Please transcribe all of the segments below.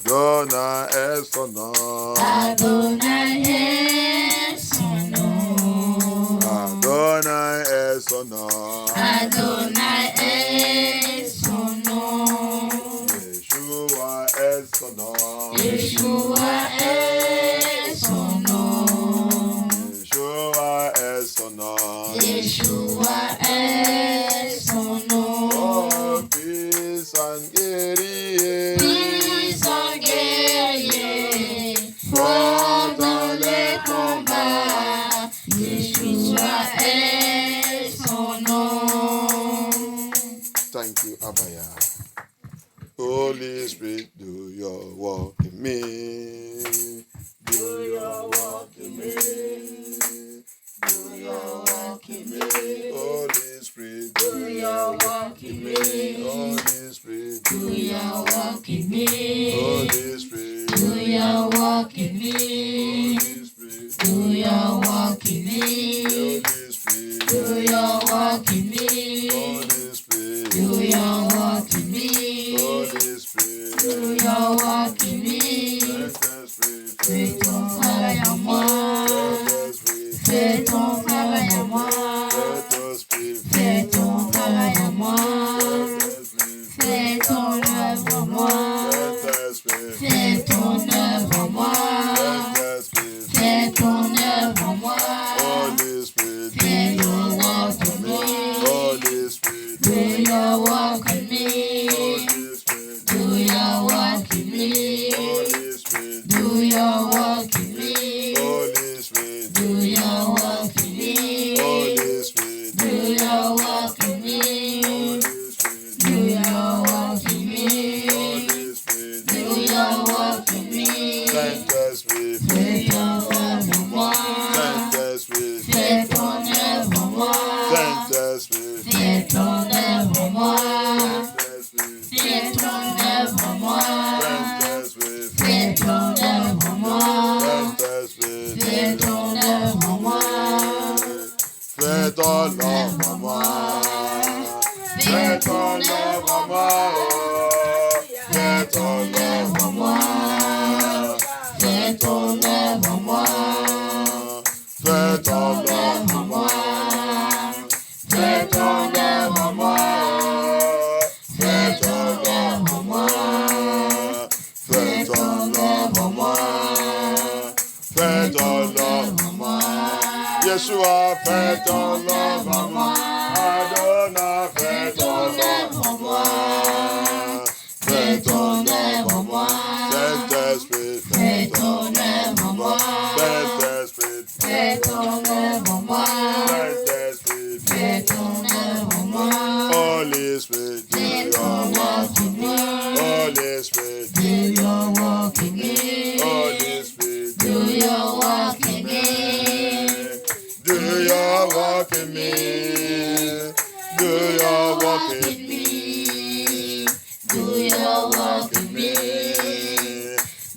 Adonai est son nom. Adonai est son nom. Adonai est son nom. Adonai est son nom. Yeshua est son nom. Yeshua est son nom. Yeshua est son nom. Yeshua est son nom. Oh, puissant guerrier. Puissant guerrier, fort dans les combats. Yeshua est son nom. Thank you, Abaya. Holy Spirit, do your work in me. Do your work in me. Do your work in me. Holy Spirit, Do your work in me. Holy Spirit, Do your work in me. Holy Spirit, Do your work in me. Holy Spirit, Do your work in me. Holy Spirit, Do your work in me. Holy Spirit, Do your work in me. Holy Spirit, Do your work in me. Holy Spirit, Fais ton travail en moi. Holy Spirit, Fais ton travail en moi. Holy Spirit, Fais ton travail en moi. Holy Spirit, Fais ton œuvre en moi. Holy Spirit, Fais ton œuvre en moi. Holy Spirit, Fais ton œuvre en moi. Holy Spirit, Fais ton œuvre en moi. Holy Spirit, Do your work in me. Holy Spirit, Do your work in me. Holy Spirit, Do your work in me. Holy Spirit, Do your work in me. Holy Spirit, Do your work in me. Holy Spirit, Do your work in me. Holy Spirit, Do your work in me. Saint Esprit, Fais ton œuvre en moi. Saint Esprit, Fais ton œuvre en moi. Saint Esprit, Fais ton œuvre en moi. Saint Esprit, Fais ton œuvre en moi. Saint Esprit, Fais ton œuvre en moi. Saint Esprit, Fais ton œuvre en moi. fais ton œuvre en moi, fais ton œuvre en moi, fais ton œuvre en moi, Fais ton œuvre en moi. fais ton œuvre en moi, fais ton œuvre en moi, fais ton œuvre en moi, fais ton œuvre en moi, fais ton œuvre en moi. Yeshua, fais ton œuvre en moi. Adonai, fais ton œuvre en moi. Fais ton œuvre en moi. Saint-Esprit, Fais ton œuvre en moi. Saint-Esprit, Fais ton œuvre en moi. Saint-Esprit, Fais ton œuvre en moi. Holy Spirit, do Fais your ton work. œuvre en moi. Holy Spirit, Do your work in me. Holy Spirit, Do your work in me. do your work in me. Do your work in me. Do your work in me.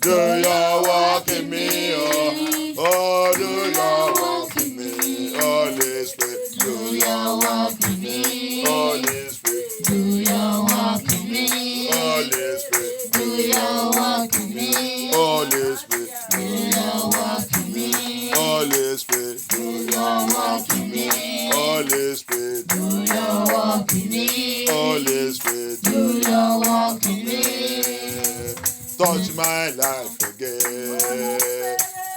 Do your work in me, oh, oh, do your work in me, Holy Spirit, Do your work in me. Holy Spirit, Do your work in me. Holy Spirit, Do your work in me. Holy Spirit, Do your work in me. Holy Spirit, Do your work in me. Holy Spirit, Do your work in me. Holy Spirit, Do your work in me. touch my life again,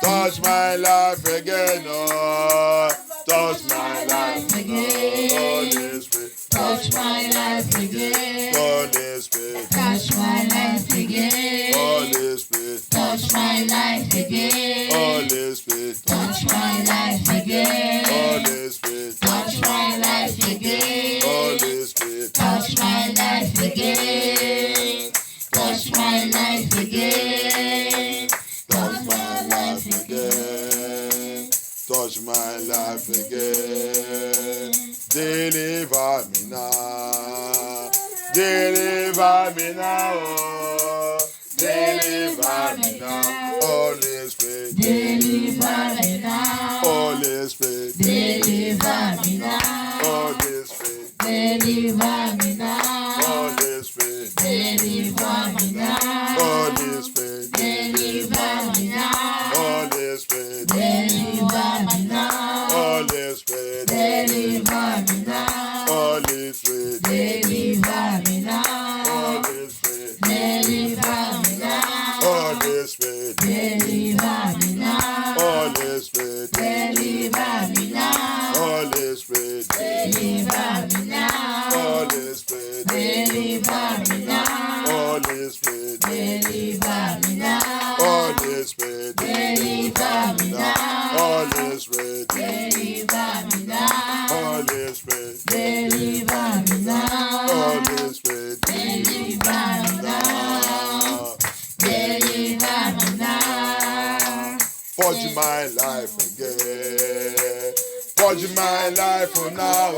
touch my life again, oh, touch my life again, Holy Spirit, Touch my life again. Holy Spirit, Touch my life again. Holy Spirit, Touch my life again. Holy Spirit, Touch my life again. Holy Spirit, Touch my life again. Holy Spirit, Touch my life again. Touch my life again. touch my life again, touch my life again, deliver me now, deliver me now, oh, deliver me now, Holy Spirit, Deliver me now. Holy Spirit, Deliver me now. Holy Spirit, Deliver me now. Holy Spirit, Deliver me now. Holy Holy Spirit, deliver me now. Holy Spirit, Deliver me now. Holy Spirit, Deliver me now. Holy Spirit, Deliver me now. Holy Spirit, Deliver me now. Holy Spirit, Deliver me now. Holy Spirit, Deliver me now. Holy Spirit, Deliver me now. Holy Spirit, Deliver me now. Holy Spirit, Deliver me now. Holy Spirit, Deliver me now. Holy Spirit, Deliver me now. Holy Spirit, Deliver me now. Holy Spirit, Deliver me now. Deliver me now. Forge my life again. Forge my life for now.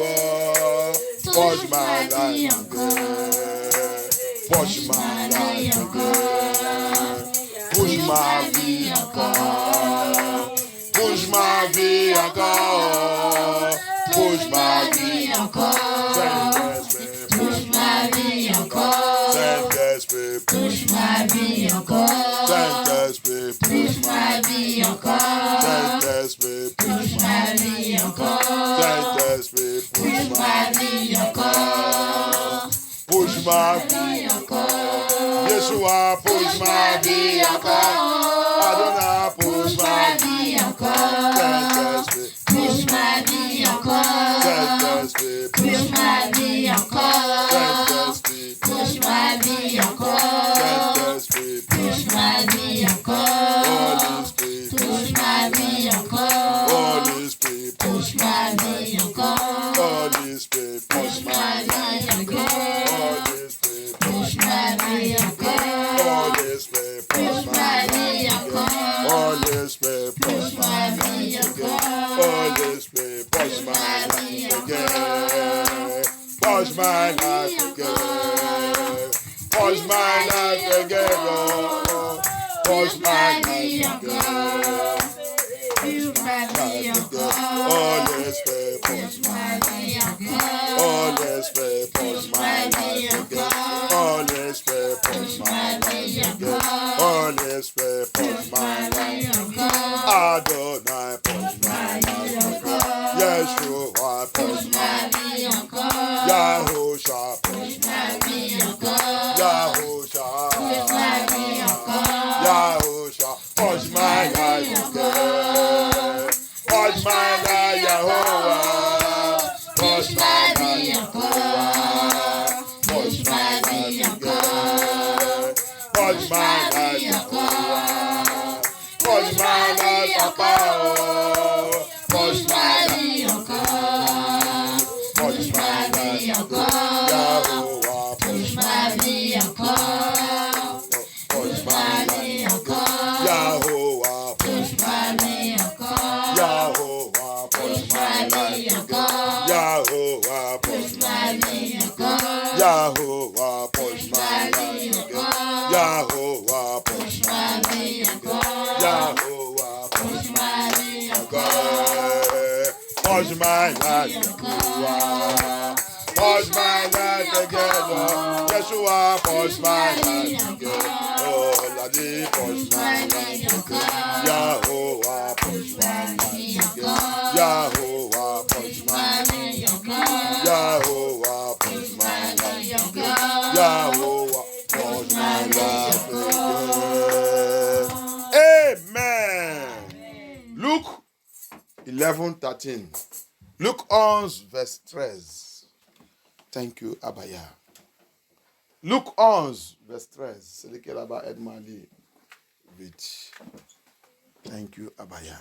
Forge my life again. Forge my life again. Push my vie encore. Push my vie encore. Push my vie encore. Saint-Esprit, Touche ma vie encore. Saint-Esprit, Touche ma vie encore. Saint-Esprit, Touche ma vie encore. Saint-Esprit, Touche ma vie encore. Saint-Esprit, Touche ma vie encore. push my vie Encore. Yeshua, push my vie encore. Adonai, push my vie vie encore. Saint-Esprit, Touche ma vie encore. Saint-Esprit, Touche ma vie encore. Saint-Esprit, Touche ma vie encore. Saint-Esprit, Touche ma vie encore. Holy Spirit, Touche ma vie encore. Holy Spirit, Touche ma vie encore. Holy Spirit, Touche ma vie encore. Holy Spirit, Touche ma vie encore. Holy Spirit, Touche ma vie encore. Holy Spirit, Touche ma vie encore. Holy Spirit, push my life again. Push my life again. Push my life again, Lord. Push my life again. Touche ma vie encore. Holy Spirit, push Touche ma vie encore. Holy Spirit, push my life again. Holy Spirit, push my life again. Holy Spirit, push my life again. Adonai, push my life again. Yeshua, push my vie encore. Yahusha, push Ma vie encore. Yahusha, Ma vie encore. Yahusha, push my life again. Push my life, Yahuwah. Push my life, Yahuwah. Push my life again. Push my life, Yahuwah. Push my life, Yahuwah. Push my life, encore. push my life, Yahuwah. Touche ma vie encore. Push my life, encore. Yahuwah. Touche ma vie encore. Yahuwah. Push my life, encore. Yahuwah. Push Ma vie encore. Yahuwah. Push my life, encore. Yahuwah. Push Ma vie encore. Yahuwah. Push Ma vie again. Push my life, Yahuwah. Push my life again, Yeshua. Push my life again. Oh, Ladi, push my life again. Yahuwah. Push my life again. Yahuwah. Push my life again. Yahuwah. Push my life again. Yahuwah. Push my life again. Amen. Luke 11:13. Luke 11, verse 13. Thank you, Abaya. Luc 11, verse 13. C'est lequel là-bas, aide-moi à lire vite. Thank you, Abaya.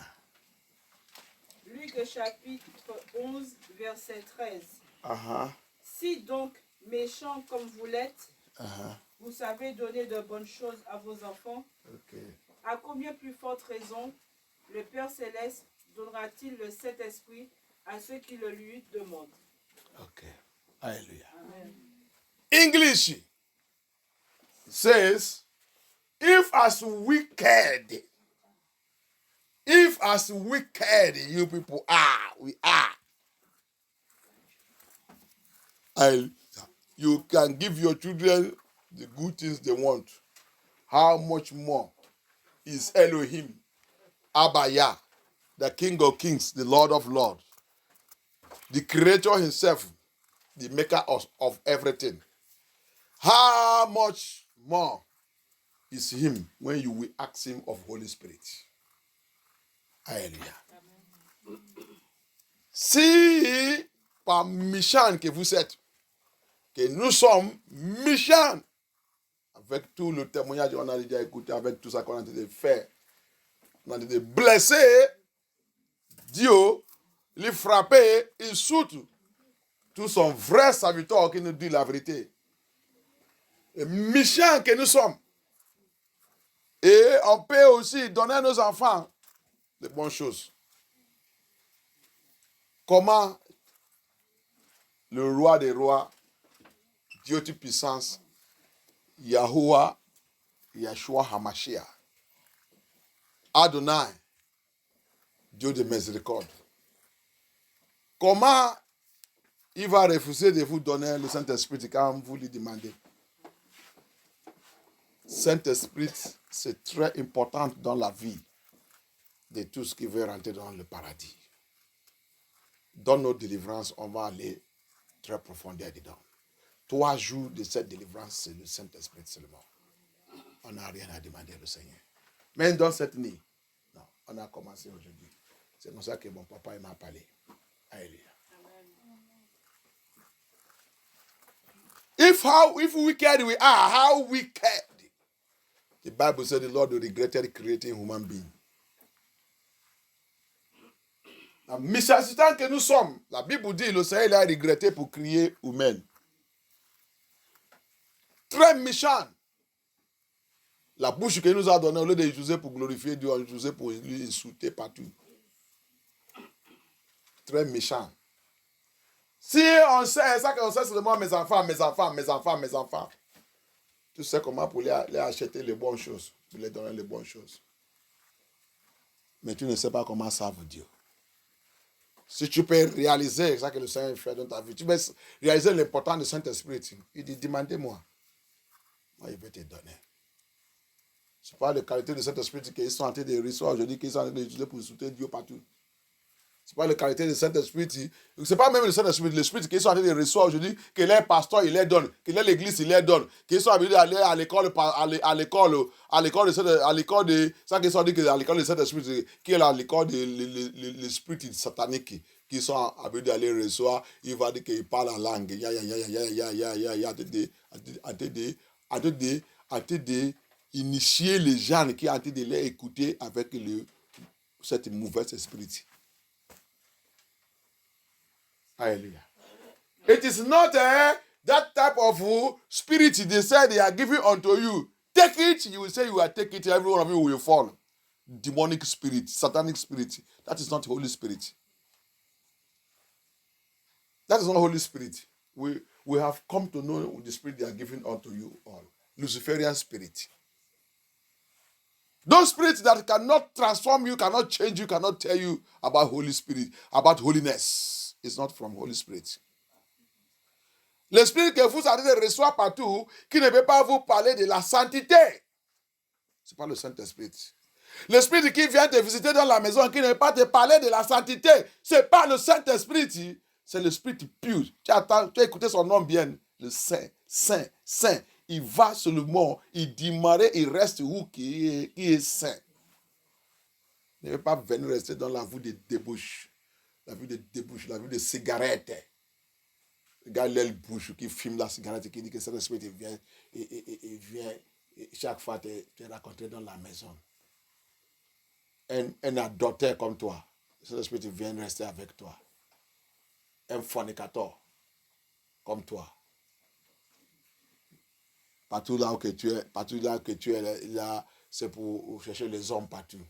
Luc chapitre 11, verset 13. Uh-huh. Si donc, méchants comme vous l'êtes, Uh-huh. vous savez donner de bonnes choses à vos enfants, Okay. à combien plus forte raison le Père Céleste donnera-t-il le Saint-Esprit à ceux qui le lui demandent? Okay. Hallelujah. Amen. English says, if as wicked you people are, we are. You can give your children the good things they want. how much more is Elohim, Abaya, the King of Kings, the Lord of Lords, the Creator himself, the maker of everything. How much more is him when you will ask him of Holy Spirit? Alléluia. Si par méchant que vous êtes, que nous sommes méchants, avec tout le témoignage qu'on a déjà écouté, avec tout ça qu'on a été fait, on a été blessé, Dieu, les frapper, il surtout tous son vrai serviteur qui nous dit la vérité. Et méchants que nous sommes. Et on peut aussi donner à nos enfants de bonnes choses. Comment le roi des rois, Dieu de puissance, Yahuwah, Yeshua HaMashiach, Adonai, Dieu de miséricorde. Comment il va refuser de vous donner le Saint-Esprit quand vous lui demandez? Saint-Esprit, c'est très important dans la vie de tous qui veulent rentrer dans le paradis. Dans nos délivrances, on va aller très profondément dedans. 3 jours de cette délivrance, c'est le Saint-Esprit seulement. On n'a rien à demander au Seigneur. Même dans cette nuit, non, on a commencé aujourd'hui. C'est comme ça que mon papa m'a parlé. Alléluia. If wicked we are, how wicked? The Bible said the Lord regretted creating human being. La méchanceté que nous sommes, la Bible dit, le Seigneur a regretté pour créer humain. Très méchant. La bouche qu'il nous a donnée, au lieu de l'utiliser pour glorifier Dieu, on l'utilisait pour lui insulter partout. Très méchant. Si on sait ça, qu'on sait seulement mes enfants. Tu sais comment pour les acheter les bonnes choses, pour les donner les bonnes choses. Mais tu ne sais pas comment savent Dieu. Si tu peux réaliser ça que le Seigneur fait dans ta vie, tu peux réaliser l'importance du Saint-Esprit. Il dit, demandez-moi. Moi, il va te donner. Ce n'est pas la qualité du Saint-Esprit qu'ils sont en train de recevoir aujourd'hui, qu'ils sont en train d'utiliser pour insulter Dieu partout. Ce n'est pas la qualité du Saint-Esprit. Ce n'est pas même le Saint-Esprit, l'Esprit qu'ils sont en train de recevoir aujourd'hui, que les pasteurs, ils les donnent, que l'église, ils les donnent, qu'ils sont habitués à aller à l'école, ça qu'ils sont dit que à l'école du Saint-Esprit, qui est à l'école de l'esprit satanique, qui sont habitués à aller recevoir, il va dire qu'ils parlent en langue, initier les gens qui ont été de les écouter avec cette mauvaise esprit. Hallelujah. It is not that type of spirit they say they are giving unto you. Take it, you will say you are taking it, every one of you will fall. Demonic spirit, satanic spirit. That is not Holy Spirit. That is not Holy Spirit. We have come to know the spirit they are giving unto you all. Luciferian spirit. Those spirits that cannot transform you, cannot change you, cannot tell you about Holy Spirit, about holiness. It's not from Holy Spirit. L'esprit que vous allez recevoir partout, qui ne peut pas vous parler de la sainteté, ce n'est pas le Saint-Esprit. L'esprit qui vient te visiter dans la maison, qui ne peut pas te parler de la sainteté, ce n'est pas le Saint-Esprit, c'est l'esprit pur. Tu as écouté son nom bien, le Saint, Saint, Saint. Il va seulement, il démarre, il reste où qui est saint. Il ne peut pas venir rester dans la vie de débauche. La vie de cigarette. Regarde l'aile bouche qui filme la cigarette, qui dit que cet esprit vient, et vient, et chaque fois tu es rencontré dans la maison. Un adultère comme toi, cet esprit vient rester avec toi. Un fornicateur comme toi. Partout là où tu es là, c'est pour chercher les hommes partout.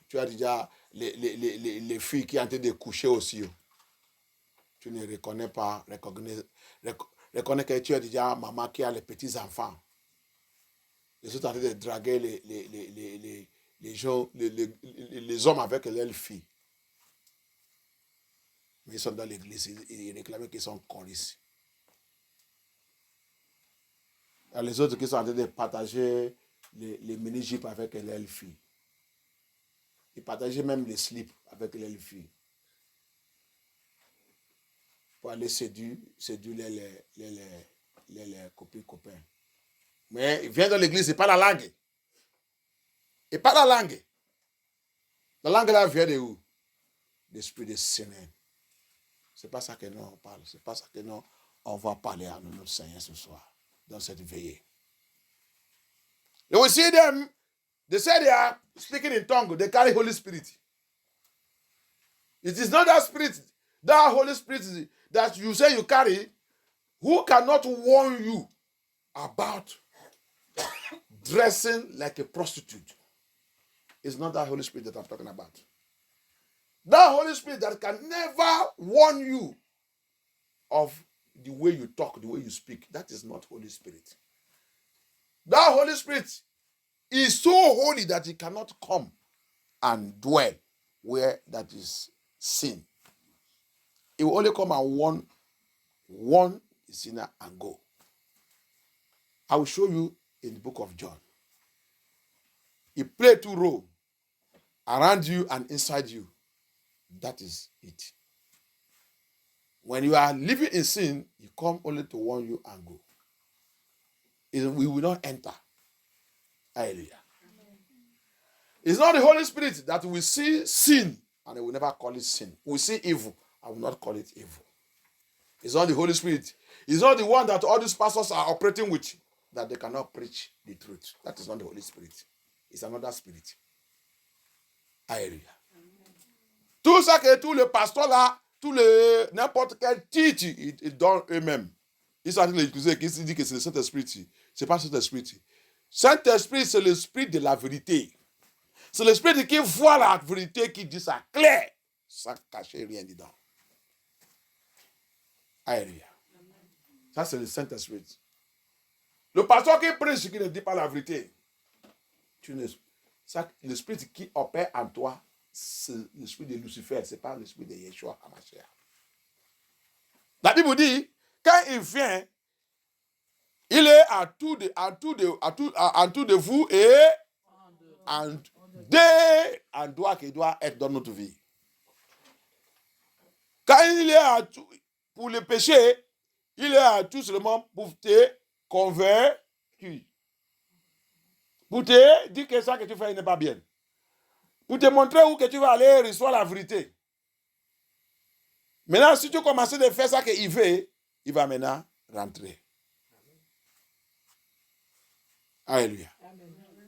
Tu as déjà les filles qui ont été couchées aussi. Tu ne reconnais pas, reconnais que tu es déjà maman qui a les petits-enfants. Les autres sont en train de draguer les hommes avec leurs filles. Mais ils sont dans l'église, ils réclament qu'ils sont choristes. Les autres qui sont en train de partager les mini-jupes avec les filles. Il partageait même les slips avec les filles. Pour aller séduire les copains. Mais il vient dans l'église, il parle la langue. Il parle la langue. La langue là vient de où? L'esprit de Seigneur. C'est pas ça que nous on parle. C'est pas ça que nous on va parler à notre Seigneur ce soir, dans cette veillée. You will see them, they say they are speaking in tongues, they carry Holy Spirit. It is not that spirit, that Holy Spirit that you say you carry, who cannot warn you about dressing like a prostitute. It's not that Holy Spirit that I'm talking about. That Holy Spirit that can never warn you of the way you talk, the way you speak, that is not Holy Spirit. That Holy Spirit is so holy that he cannot come and dwell where that is sin. He will only come and warn the sinner and go. I will show you in the book of John. He played two roles, around you and inside you. That is it. When you are living in sin, he comes only to warn you and go. We will not enter. Hallelujah. It's not the Holy Spirit that will see sin and he will never call it sin. We see evil, I will not call it evil. It's not the Holy Spirit. It's not the one that all these pastors are operating with, that they cannot preach the truth. That is not the Holy Spirit. It's another spirit. Hallelujah. Tout ça que tous les pasteurs là, n'importe quel titre, ils donnent eux-mêmes. Ils sont l'utiliser, qui dit que c'est le Saint-Esprit. C'est pas le Saint-Esprit. Saint-Esprit, c'est l'esprit de la vérité. C'est l'esprit qui voit la vérité, qui dit ça clair, sans cacher rien dedans. Alléluia. Ça, c'est le Saint-Esprit. Le pasteur qui prêche, qui ne dit pas la vérité, l'esprit qui opère en toi, c'est l'esprit de Lucifer, ce n'est pas l'esprit de Yeshua HaMashiach. La Bible dit, quand il vient, il est en tout de vous et en endroit qui doit être dans notre vie. Quand il est à tout, pour le péché, il est à tout seulement pour te convaincre. Pour te dire que ça que tu fais n'est pas bien. Pour te montrer où que tu vas aller recevoir la vérité. Maintenant, si tu commences à faire ça qu'il veut, il va maintenant rentrer. Alléluia.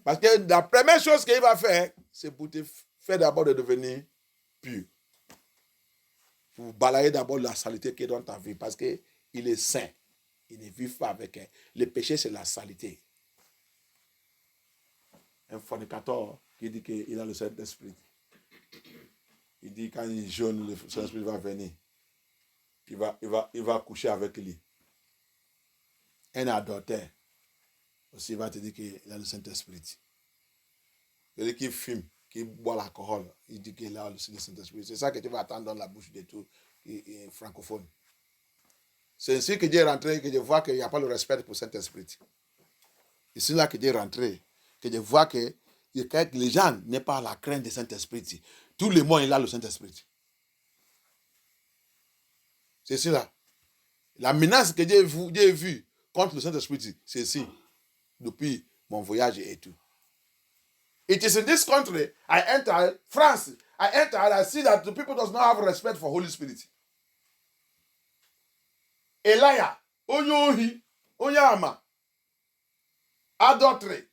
Parce que la première chose qu'il va faire, c'est pour te faire d'abord de devenir pur. Pour balayer d'abord la saleté qui est dans ta vie. Parce qu'il est saint. Il ne vit pas avec elle. Le péché, c'est la saleté. Un fornicateur qui dit qu'il a le Saint-Esprit. Il dit quand il jeûne, le Saint-Esprit va venir. Il va coucher avec lui. Un adultère aussi va te dire qu'il a le Saint-Esprit. Celui qui fume, qui boit l'alcool, il dit qu'il a aussi le Saint-Esprit. C'est ça que tu vas attendre dans la bouche de tout francophone. C'est ainsi que Dieu est rentré, que je vois qu'il n'y a pas le respect pour le Saint-Esprit. C'est là que Dieu est rentré, que je vois que les gens n'ont pas la crainte du Saint-Esprit. Tout le monde, il a le Saint-Esprit. C'est cela. La menace que Dieu a vue contre le Saint-Esprit, c'est ici. Depuis mon voyage et tout. It is in this country, I enter France, I enter and I see that the people does not have respect for Holy Spirit. Elia, Onyohi, Onyama, adultery,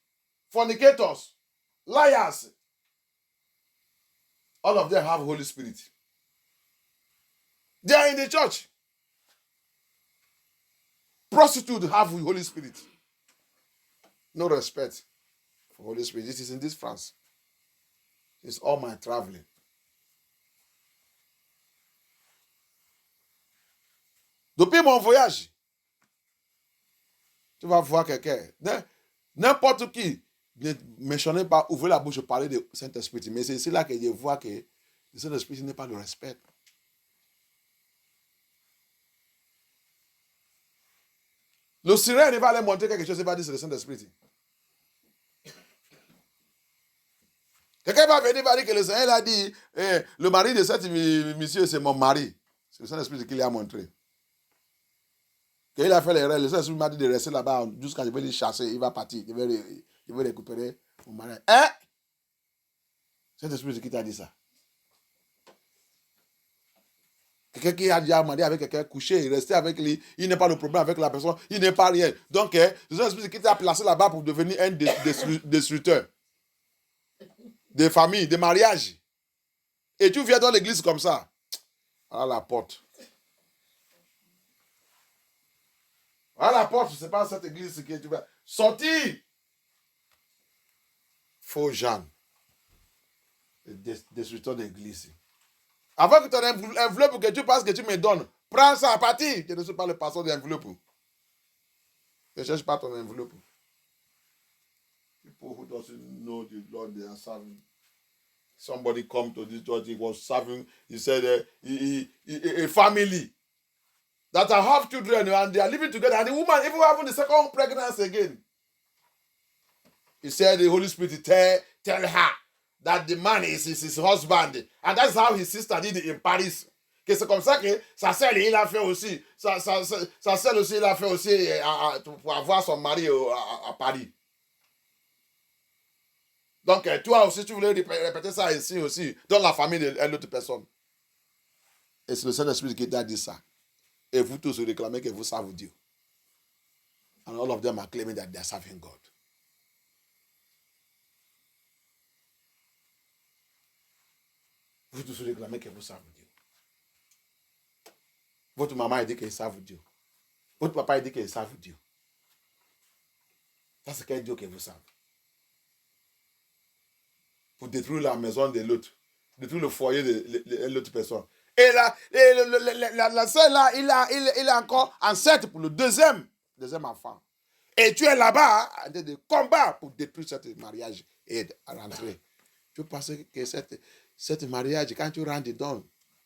fornicators, liars, all of them have Holy Spirit. They are in the church. Prostitutes have Holy Spirit. No respect for Holy Spirit. This is in this France. It's all my traveling. Depuis mon voyage, tu vas voir quelqu'un. N'importe qui, ne mentionnez pas, ouvrez la bouche, parler de Saint-Esprit. Mais c'est là que je vois que le Saint-Esprit n'est pas le respect. Le sirène va aller montrer quelque chose, il va dire c'est le Saint-Esprit. Quelqu'un va venir va dire que le Seigneur a dit, le mari de cet monsieur, c'est mon mari. C'est le Saint-Esprit qui lui a montré. Quand il a fait l'erreur, le Saint-Esprit m'a dit de rester là-bas jusqu'à ce que je vais le chasser. Il va partir. Je vais récupérer mon mari. Hein? Saint-Esprit qui t'a dit ça. Quelqu'un qui a déjà demandé avec quelqu'un, coucher, rester avec lui, il n'est pas le problème avec la personne, il n'est pas rien. Donc, le Saint-Esprit qui t'a placé là-bas pour devenir un destructeur. Des familles, des mariages. Et tu viens dans l'église comme ça. À la porte. À la porte, c'est pas cette église que tu vas. Sortir. Faux Jeanne. Destructeur d'église. Avant que tu aies une enveloppe que tu penses que tu me donnes, prends ça à partir. Je ne suis pas le pasteur d'enveloppe. Ne cherche pas ton enveloppe. People who doesn't know the Lord, they are serving. Somebody come to this church, he was serving, he said, a family that have children and they are living together, and the woman even having the second pregnancy again. He said the Holy Spirit tell her that the man is his husband. And that's how his sister did it in Paris. Que c'est comme ça que sa sœur, il a fait aussi. Sa sœur aussi, il a fait aussi pour avoir son mari à Paris. Donc, toi aussi, tu voulais répéter ça ici aussi, dans la famille de l'autre personne. Et c'est le Saint-Esprit qui t'a dit ça. Et vous tous réclamez que vous savez Dieu. And all of them are claiming that they are serving God. Vous tous réclamez que vous savez Dieu. Votre maman dit qu'elle savent Dieu. Votre papa dit qu'elle savent Dieu. Ça, c'est quel Dieu que vous savez. Pour détruire la maison de l'autre. Détruire le foyer de l'autre personne. Et là, la sœur là, il est encore enceinte pour le deuxième enfant. Et tu es là-bas, de combat pour détruire ce mariage et rentrer. Tu penses que cette mariage, quand tu rentres dedans,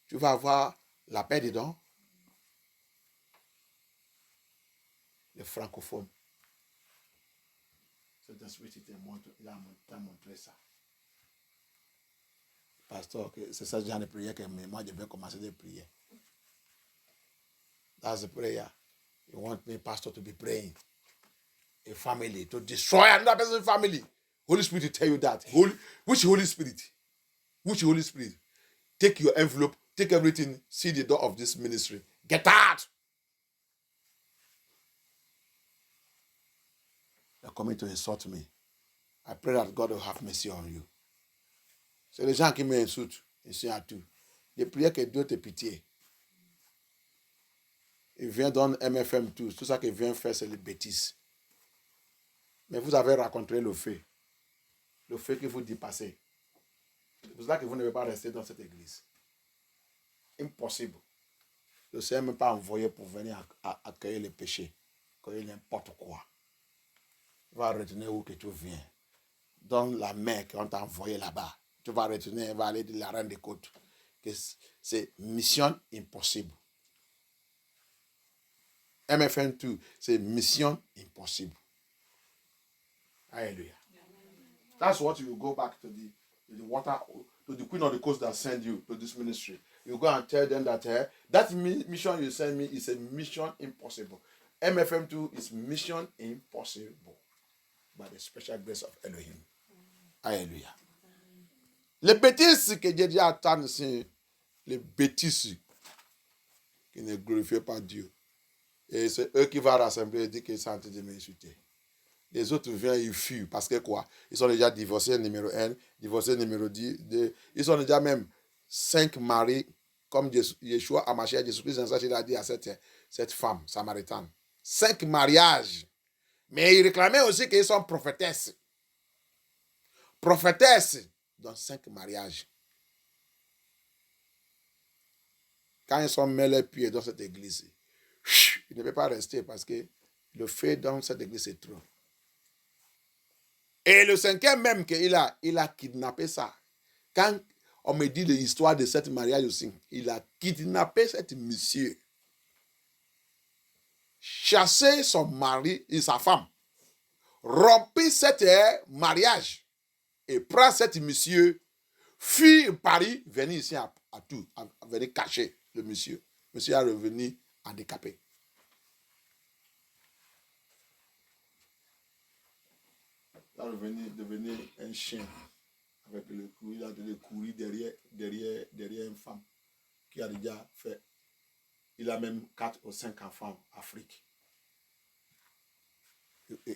tu vas avoir la paix dedans? Les francophones. Cet esprit il t'a montré ça. Pasteur, c'est ça le genre de prière que moi je vais commencer de prier. That's the prayer. You want me, pastor, to be praying. A family, to destroy another person's family. Holy Spirit will tell you that. Which Holy Spirit? Which Holy Spirit? Take your envelope, take everything, see the door of this ministry. Get out! They're coming to insult me. I pray that God will have mercy on you. C'est les gens qui m'insultent, ils sont à tout. Je prie que Dieu te pitié. Il vient dans MFM tout ça qu'il vient faire, c'est les bêtises. Mais vous avez rencontré le fait que vous dépassez. C'est pour ça que vous ne pouvez pas rester dans cette église. Impossible. Le Seigneur ne m'a pas envoyé pour venir accueillir les péchés, accueillir n'importe quoi. Il va retenir où que tu viens. Dans la mer qu'on t'a envoyé là-bas. Tu vas retourner, va aller de la reine des côtes. C'est mission impossible. MFN2, c'est mission impossible. Hallelujah. That's what you go back to the water, to the queen of the coast that sent you to this ministry. You go and tell them that that mission you send me is a mission impossible. MFM2 is mission impossible by the special grace of Elohim. Hallelujah. Les bêtises que Dieu a attendues, c'est les bêtises qui ne glorifient pas Dieu. Et c'est eux qui vont rassembler et dire qu'ils sont en train de m'insulter. Les autres viennent, ils fuient. Parce que quoi? Ils sont déjà divorcés numéro 1, divorcés numéro 10. Ils sont déjà même 5 maris, comme Yeshua a marché à Jésus-Christ. Il a dit à cette femme samaritaine. 5 mariages. Mais ils réclamaient aussi qu'ils sont prophétesses. Prophétesses dans 5 mariages. Quand ils sont mis les pieds dans cette église, ils ne peuvent pas rester parce que le fait dans cette église, c'est trop. Et le 5e même qu'il a kidnappé ça. Quand on me dit l'histoire de cette mariage aussi, il a kidnappé cette monsieur. Chassé son mari et sa femme. Rompu cet mariage. et prend cet monsieur, fuit Paris, venir ici à tout, venir cacher le monsieur. Monsieur est revenu handicapé. Il est revenu devenir un chien. Avec le cou, il a couru derrière une femme qui a déjà fait. Il a même 4 ou 5 enfants en Afrique.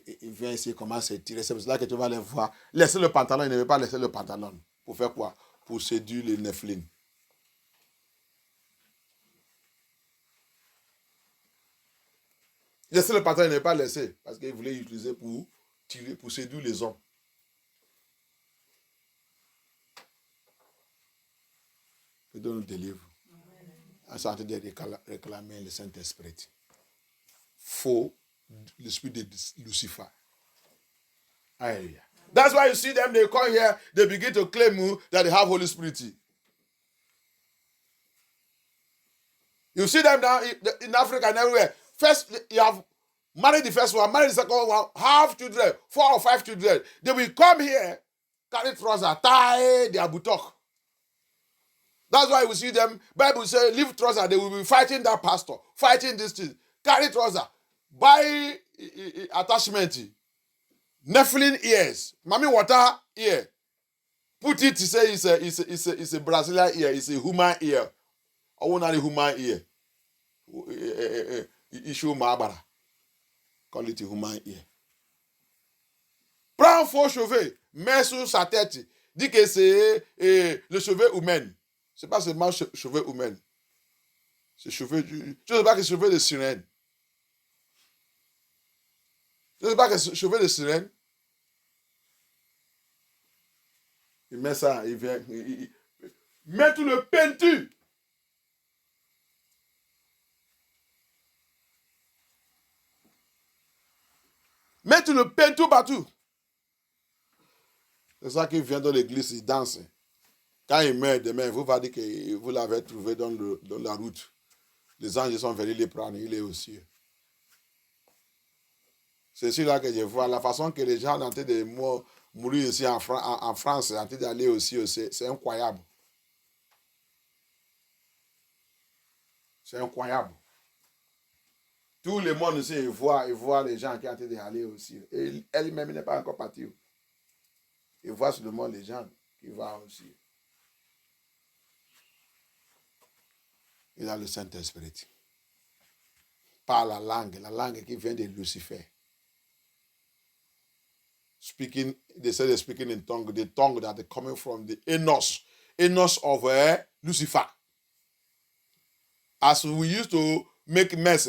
Il vient ici, il commence à tirer. C'est pour cela que tu vas les voir. Laissez le pantalon, il ne veut pas laisser le pantalon. Pour faire quoi? Pour séduire les Nephilim. Laissez le pantalon, il ne veut pas laisser. Parce qu'il voulait l'utiliser pour tirer, pour séduire les hommes. Que Dieu nous délivre. En train de réclamer le Saint-Esprit. Faux, l'esprit de Lucifer. Hallelujah. That's why you see them, they come here, they begin to claim that they have Holy Spirit. You see them now in Africa and everywhere. First, you have married the first one, married the second one, have children, 4 or 5 children. They will come here, carry trousers, tie their buttock. That's why we see them, Bible says, leave trousers, they will be fighting that pastor, fighting this thing. Carry trousers, buy attachment, Nephilim ears, Mami water ear. Put it to say it's a Brazilian ear, it's a human ear. Ordinary human ear. Issue Mabara. Call it a human ear. Prends faux cheveux, mets sur sa tête. Dis que c'est le cheveu humain. C'est pas seulement cheveux humains. C'est cheveux du. Je ne sais pas que c'est cheveux de sirène. Je ne sais pas que c'est cheveux de sirène. Il met ça, il vient. Met tout le peinture. Mets tout le peinture partout. C'est ça qu'il vient dans l'église, il danse. Quand il meurt demain, vous va dire que vous l'avez trouvé dans la route. Les anges sont venus les prendre, il est aussi. C'est celui-là que je vois. La façon que les gens sont en train de mourir ici en France, en train d'aller aussi, c'est incroyable. C'est incroyable. Tout le monde ici, il voit les gens qui sont en train d'aller aussi. Et elle-même n'est pas encore partie. Il voit seulement les gens qui vont aussi. Il a le Saint-Esprit. Par la langue qui vient de Lucifer. Speaking, they say they're speaking in tongue, the tongue that is coming from the Enos of Lucifer. As we used to make mess,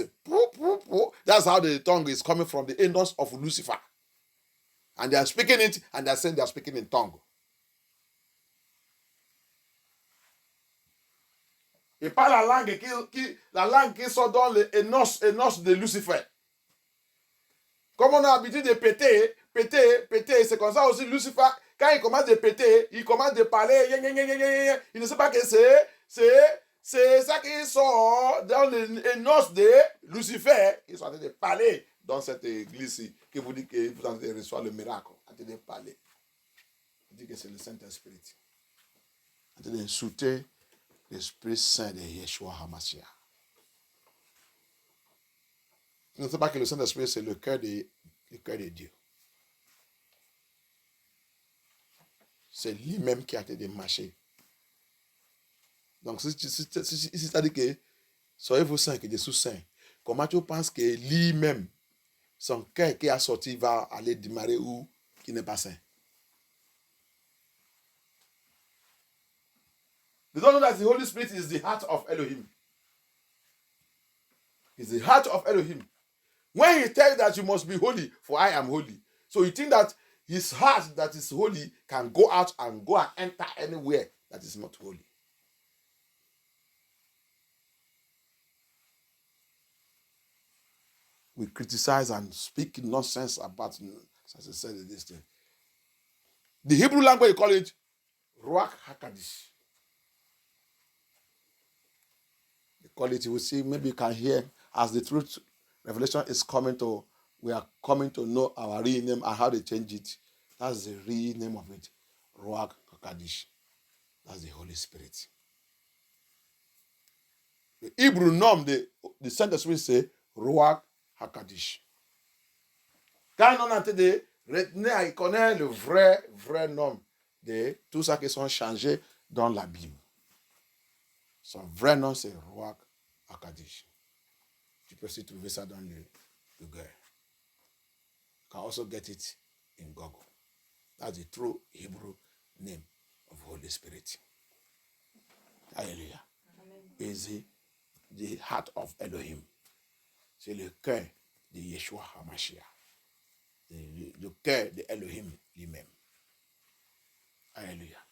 that's how the tongue is coming from the Enos of Lucifer. And they are speaking it, and they are saying they are speaking in tongue. Et pas la langue qui sort dans le Enos de Lucifer. Comme on a l'habitude de péter, c'est comme ça aussi Lucifer, quand il commence de péter, il commence de parler, il ne sait pas que c'est ça qui sort dans le Enos de Lucifer, qui sont en train de parler dans cette église qui vous dit que vous allez recevoir le miracle, en train de parler. Il dit que c'est le Saint-Esprit, en train d'insulter l'Esprit Saint de Yeshua HaMashiach. Tu ne sais pas que le Saint-Esprit, c'est le cœur de Dieu. C'est lui-même qui a été démarché. Donc, si c'est-à-dire que soyez-vous saints, que Jésus saint, comment tu penses que lui-même, son cœur qui a sorti, va aller démarrer où qui n'est pas saint? They don't know that the Holy Spirit is the heart of Elohim. It's the heart of Elohim. When he tells that you must be holy, for I am holy. So you think that his heart that is holy can go out and go and enter anywhere that is not holy. We criticize and speak nonsense about, as I said, this thing. The Hebrew language, you call it Ruach HaKadosh. They call it, you will see, maybe you can hear, as the truth revelation is coming we are coming to know our real name and how they change it. That's the real name of it. Ruach HaKadosh. That's the Holy Spirit. The Hebrew norm, the Saint Esprit say Ruach HaKadosh. Quand on a été retenir, il connaît le vrai nom de tout ça qui sont changés dans la Bible. Son vrai nom, c'est Ruach HaKadosh. Tu peux aussi trouver ça dans le Google. You can also get it in Google. That's the true Hebrew name of Holy Spirit. Hallelujah. Is the heart of Elohim. C'est le cœur de Yeshua HaMashiach. Le cœur de Elohim lui-même. Alléluia.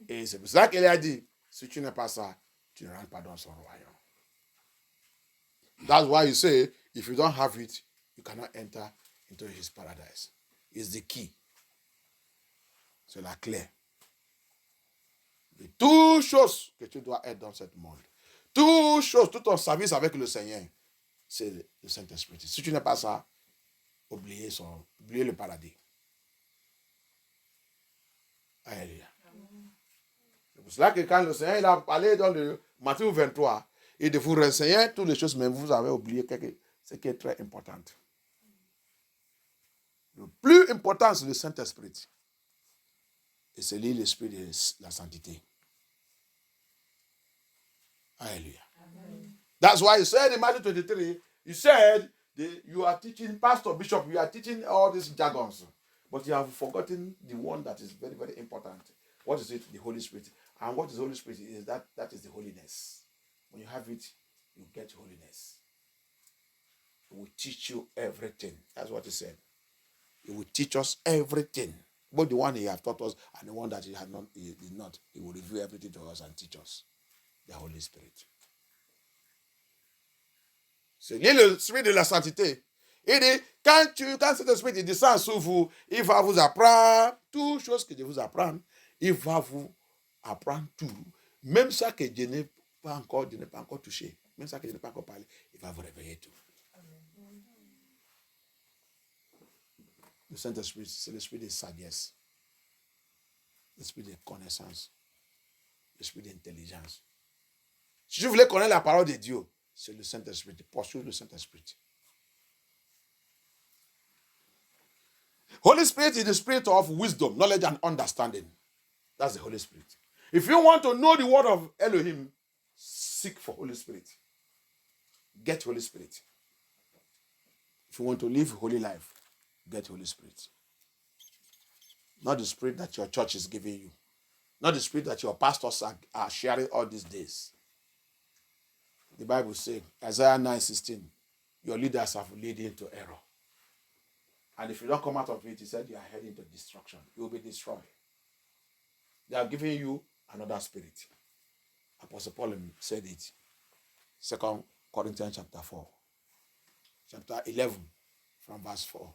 Et c'est pour ça qu'il a dit, si tu n'as pas ça, tu ne rentres pas dans son royaume. That's why you say, if you don't have it, you cannot enter into his paradise. It's the key. C'est la clé. De toutes choses que tu dois être dans ce monde. Toutes choses, tout ton service avec le Seigneur, c'est le Saint-Esprit. Si tu n'as pas ça, oubliez le paradis. Alléluia. C'est pour cela que quand le Seigneur il a parlé dans le Matthieu 23, et de vous renseigner toutes les choses, mais vous avez oublié ce qui est très important. Le plus important, c'est le Saint-Esprit. Et c'est lui l'esprit de la sainteté. Alléluia. That's why he said in Matthew 23, he said, you are teaching, Pastor, Bishop, you are teaching all these jargons, but you have forgotten the one that is very, very important. What is it? The Holy Spirit. And what is Holy Spirit? Is that is the holiness. When you have it, you get holiness. It will teach you everything. That's what he said. It will teach us everything. Both the one he has taught us and the one that he did not. He will reveal everything to us and teach us. The Holy Spirit. C'est l'esprit de la sainteté. Il dit, quand cet esprit descend sur vous, il va vous apprendre toutes choses que je vous apprends. Il va vous apprendre tout. Même ça que je n'ai pas encore touché. Même ça que je n'ai pas encore parlé. Il va vous réveiller tout. Le Saint-Esprit, c'est l'esprit de sagesse. L'esprit de connaissance. L'esprit d'intelligence. Si je voulais connaître la parole de Dieu, c'est le Saint-Esprit. Poursuivre le Saint-Esprit. Holy Spirit is the spirit of wisdom, knowledge, and understanding. That's the Holy Spirit. If you want to know the word of Elohim, seek for Holy Spirit. Get Holy Spirit. If you want to live a holy life, get Holy Spirit. Not the spirit that your church is giving you. Not the spirit that your pastors are sharing all these days. The Bible says, Isaiah 9:16, your leaders have led into error. And if you don't come out of it, he said you are heading to destruction. You will be destroyed. They are giving you another spirit. Apostle Paul said it. 2 Corinthians chapter 4. Chapter 11 from verse 4.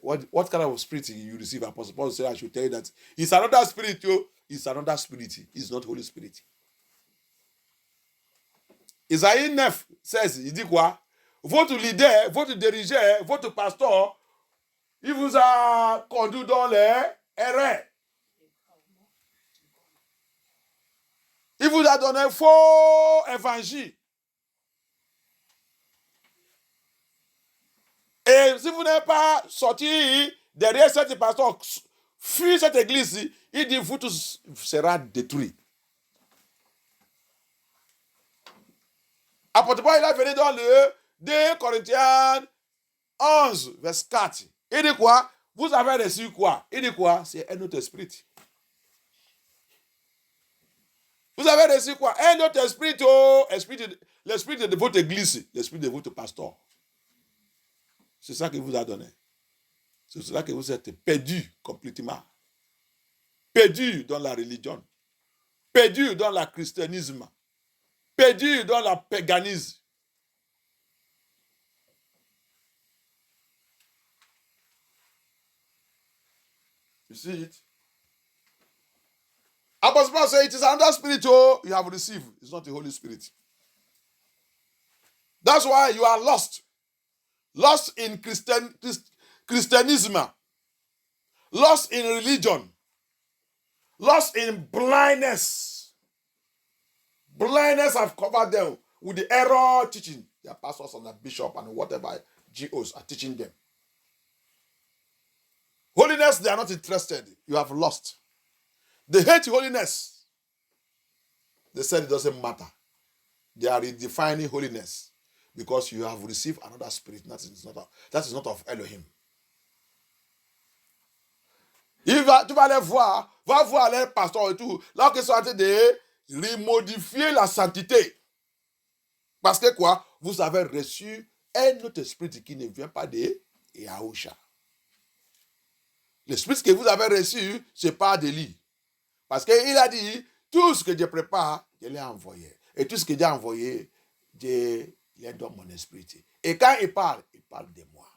What kind of spirit you receive? Apostle Paul said, I should tell you that it's another spirit. It's another spirit. It's not Holy Spirit. Isaïe 9, 16, il dit quoi? Votre leader, votre dirigeant, votre pasteur, il vous a conduit dans les erreurs. Il vous a donné un faux évangile. Et si vous n'êtes pas sorti derrière cette pasteur, fuir cette église, il dit vous tous sera détruit. Apôtre Paul, il a venu dans le 2 Corinthiens 11, verset 4. Il dit quoi? Vous avez reçu quoi? Il dit quoi? C'est un autre esprit. Vous avez reçu quoi? Un autre esprit, l'esprit de votre église, l'esprit de votre pasteur. C'est ça qu'il vous a donné. C'est cela que vous êtes perdu complètement. Perdu dans la religion. Perdu dans le christianisme. Perdu dans le paganisme. You see it? Apostle Paul says it is another spirit you have received. It's not the Holy Spirit. That's why you are lost. Lost in Christianism. lost in religion, lost in blindness. Blindness have covered them with the error teaching. Their pastors and the bishop and whatever GOs are teaching them. Holiness, they are not interested. You have lost. They hate holiness. They said it doesn't matter. They are redefining holiness because you have received another spirit. That is not of Elohim. Tu vas aller voir, va voir les pasteurs et tout, là qu'ils sont en train de remodifier la sainteté. Parce que quoi? Vous avez reçu un autre esprit qui ne vient pas de Yahusha. L'esprit que vous avez reçu, ce n'est pas d'Élie. Parce qu'il a dit, tout ce que Dieu prépare, je l'ai envoyé. Et tout ce que Dieu a envoyé, Dieu lui donne mon esprit. Et quand il parle de moi.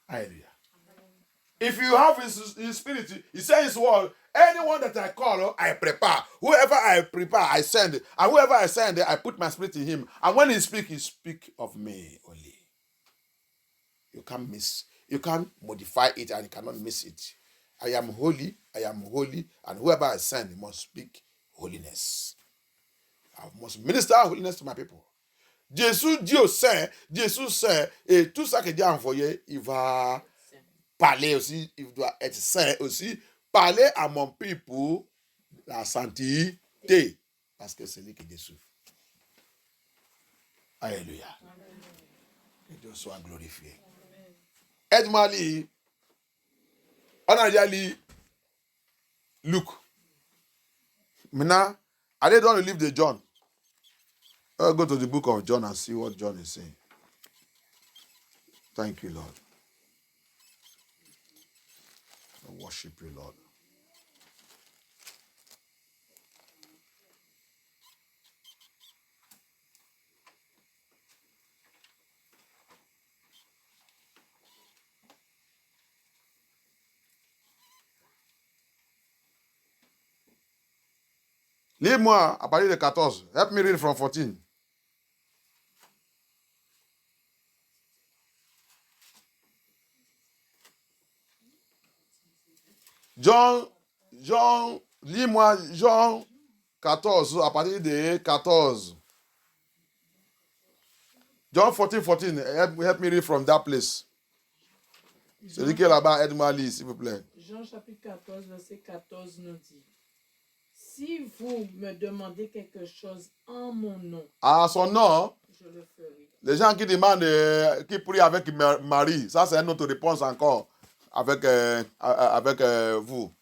Hallelujah. If you have his spirit, he says his word, anyone that I call, I prepare. Whoever I prepare, I send. And whoever I send, I put my spirit in him. And when he speak of me only. You can't modify it and you cannot miss it. I am holy, and whoever I send must speak holiness. I must minister holiness to my people. Dieu sait, et tout ça que Dieu a envoyé, il va parler aussi, il doit être saint aussi, parler à mon peuple la sainteté, parce que c'est lui qui Dieu souffre. Alléluia. Que Dieu soit glorifié. Aide-moi à lire. On a déjà lu Luc. Maintenant, allez dans le livre de John. Go to the book of John and see what John is saying. Thank you, Lord. I worship you, Lord. Lis-moi à partir de 14. Help me read from 14. John, lis-moi Jean 14, à partir de 14. John 14. Help me read from that place. Celui qui est là-bas, aide-moi à lire, s'il vous plaît. Jean chapitre 14, verset 14 nous dit: si vous me demandez quelque chose en mon nom, À son nom, je le ferai. les gens qui demandent, qui prient avec Marie, ça c'est une autre réponse encore avec vous.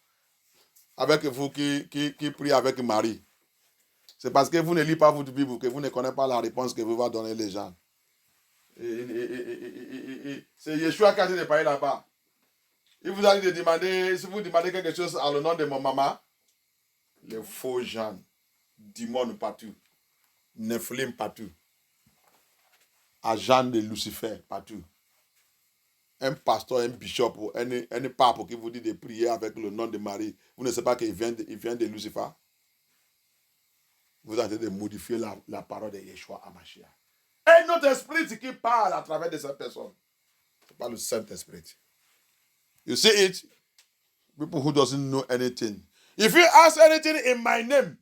Avec vous qui priez avec Marie. C'est parce que vous ne lisez pas votre Bible que vous ne connaissez pas la réponse que vous va donner les gens. C'est Yeshua qui a dit de parler là-bas. Il vous a dit de demander, si vous demandez quelque chose à le nom de mon maman, les faux gens, démons partout, Nephilim partout, agent de Lucifer partout. Un pasteur, un bishop, un pape qui vous dit de prier avec le nom de Marie, vous ne savez pas qu'il vient de Lucifer. Vous êtes en train de modifier la parole de Yeshua Hamashiach. Un autre esprit qui parle à travers de cette personne. Ce n'est pas le Saint-Esprit. You see it? People who doesn't know anything. If you ask anything in my name,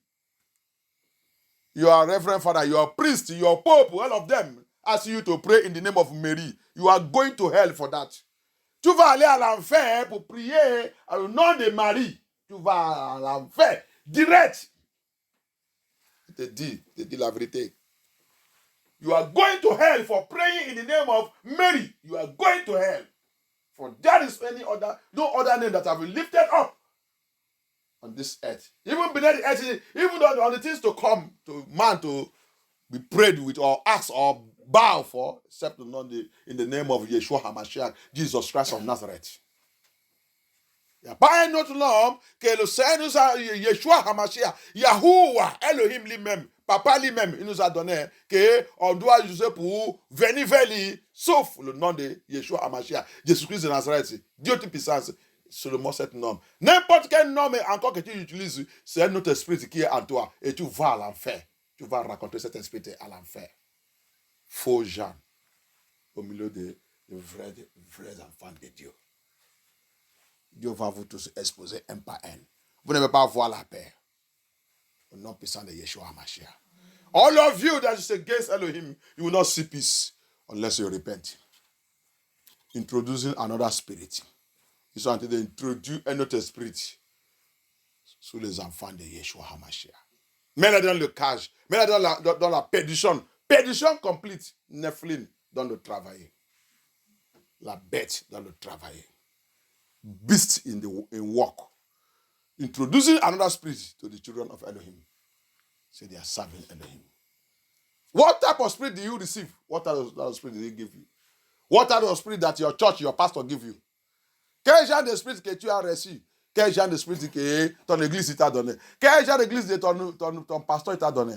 your Reverend Father, your priest, your Pope, all of them ask you to pray in the name of Mary. You are going to hell for that. Tu vas aller à l'enfer pour prier au nom de Marie. Tu vas à l'enfer direct. Je te dis la vérité. You are going to hell for praying in the name of Mary. You are going to hell. For there is no other name that have been lifted up on this earth. Even beneath the earth, even on the things to come to man to be prayed with or ask or bow for, except in the name of Yeshua HaMashiach, Jesus Christ of Nazareth. Il n'y a pas un autre nom que le Seigneur nous a, Yeshua HaMashiach, Yahuwah, Elohim lui-même, Papa lui-même, il nous a donné qu'on doit user pour venir vers lui, sauf le nom de Yeshua HaMashiach, Jésus-Christ de Nazareth, Dieu de puissance, seulement cet nom. N'importe quel nom encore que tu utilises, c'est un autre esprit qui est en toi et tu vas à l'enfer. Tu vas rencontrer cet esprit à l'enfer. Faux gens au milieu de de vrais enfants de Dieu. Dieu va vous tous exposer un par un. Vous n'allez pas voir la paix. Au nom puissant de Yeshua HaMashiach. All of you that is against Elohim, you will not see peace unless you repent. Introducing another spirit. Ils sont en train d'introduire un autre spirit sur les enfants de Yeshua HaMashiach. Mets-les dans le cage. Mets-les dans la perdition. Perdition complète. Nephilim dans le travail. La bête dans le travail. Beast in work. Introducing another spirit to the children of Elohim. So they are serving Elohim. What type of spirit do you receive? What type of spirit did he give you? What type of spirit that your church, your pastor give you? Quel genre de spirit que tu as reçu? Quel genre de spirit que ton église t'a donné? Quel genre d'église de ton pasteur t'a donné?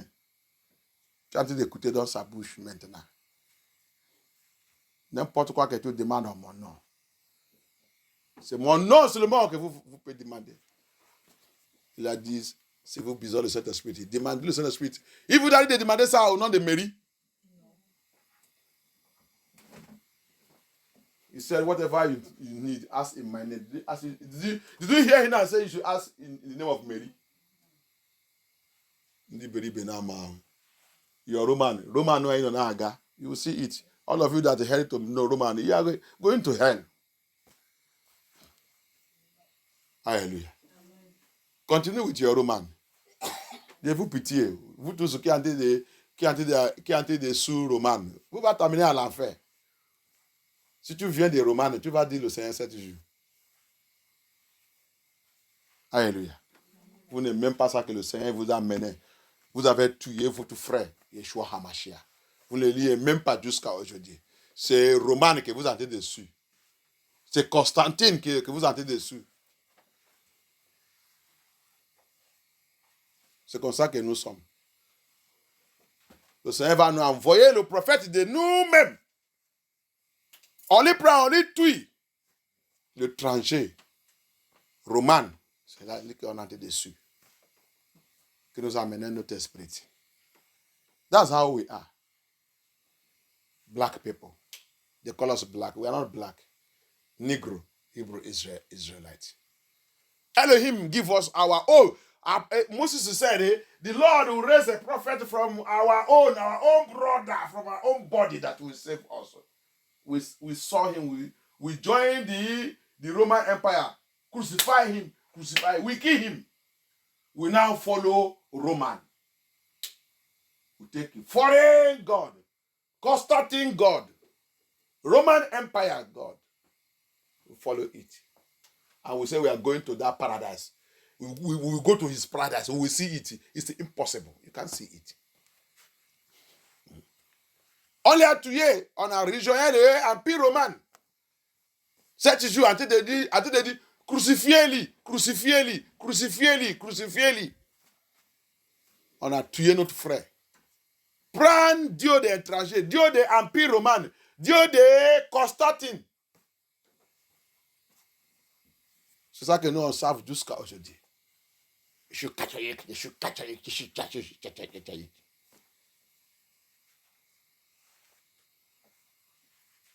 Tu es en train d'écouter dans sa bouche maintenant. N'importe quoi que tu demandes en mon nom. C'est mon nom seulement que vous pouvez demander. Il a dit, si vous besoin de cet esprit, demandez le Saint-Esprit. Il vous a dit de demander ça au nom de Mary. He said, whatever you need, ask in my name. Did you hear him say you should ask in the name of Mary? You're Roman. Roman no ain't naga. You will see it. All of you that heard to know Roman, you are going to hell. Hallelujah. Continue with your Roman. Avez-vous pitié? Vous tous qui entrez des sous-romans, vous va t'amener à l'enfer. Si tu viens des Romanes, tu vas dire le Seigneur 7 jours. Alléluia. Vous n'aimez même pas ça que le Seigneur vous a mené. Vous avez tué votre frère, Yeshua HaMashiach. Vous ne le liez même pas jusqu'à aujourd'hui. C'est Roman que vous entrez dessus. C'est Constantine que vous entrez dessus. C'est comme ça que nous sommes. Le Seigneur va nous envoyer le prophète de nous-mêmes. On les prend, on les tue. L'étranger, Roman, c'est là qu'on a été dessus. Qui nous a amené notre esprit. That's how we are. Black people. They call us black. We are not black. Negro, Hebrew, Israelite. Elohim give us our own. Moses said, the Lord will raise a prophet from our own brother, from our own body that will save us. We saw him, we joined the Roman Empire, crucify him, we kill him. We now follow Roman. We take foreign God, Constantine God, Roman Empire God. We follow it. And we say we are going to that paradise. We will go to his paradise. We will see it. It's impossible. You can't see it. On l'a tué. On a rejoint l'Empire romain. 7 jours, en train de dire, crucifiez-le. On a tué notre frère. Prends Dieu des étrangers, Dieu de l'Empire romain, Dieu de Constantine. C'est ça que nous, on savent jusqu'à aujourd'hui. Je suis catholique.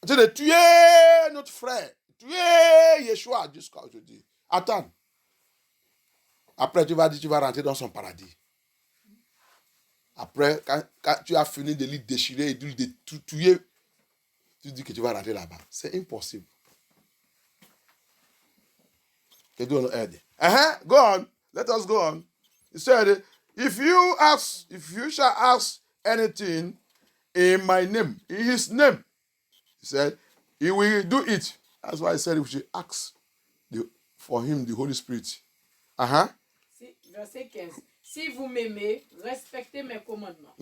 C'est de tuer notre frère, tuer Yeshua jusqu'à aujourd'hui. Attends. Après, tu vas rentrer dans son paradis. Après, quand tu as fini de lui déchirer et de lui tuer, tu dis que tu vas rentrer là-bas. C'est impossible. Que Dieu nous aide. Go on. Let us go on. He said, if you shall ask anything in my name, in his name, he said, he will do it. That's why I said we should ask for him the Holy Spirit. Verset 15. Si vous m'aimez, respectez mes commandements.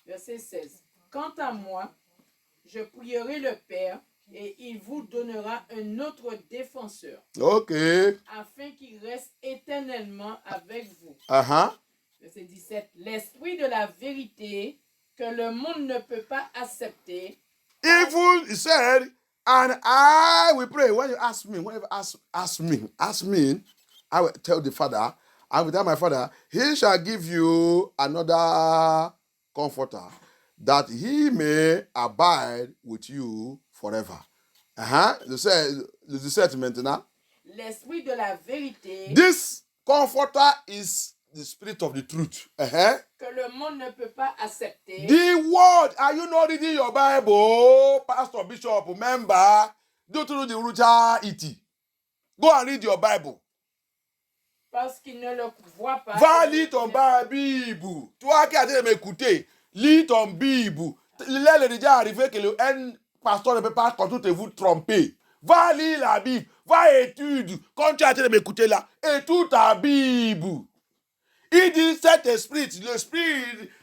Verset 16. Quant à moi, je prierai le Père et il vous donnera un autre défenseur. OK. Afin qu'il reste éternellement avec vous. Verset 17. L'esprit de la vérité que le monde ne peut pas accepter. He said, and I will pray. When you ask me, whenever ask me, I will tell the Father, I will tell my Father, he shall give you another comforter, that he may abide with you forever. Le 17 maintenant. L'esprit de la vérité This comforter is the spirit of the truth. que le monde ne peut pas accepter. The word, are you not reading your Bible? Pastor, bishop, member, go to the Ruja iti. Go and read your Bible. Parce qu'il ne le voit pas. Va lire ton Bible. Toi qui as été m'écouter, lis ton Bible. Il est déjà arrivé que le pasteur ne peut pas contre vous tromper. Va lire la Bible. Va étudier. Quand tu as été m'écouter là, étudie ta Bible. Il dit cet esprit,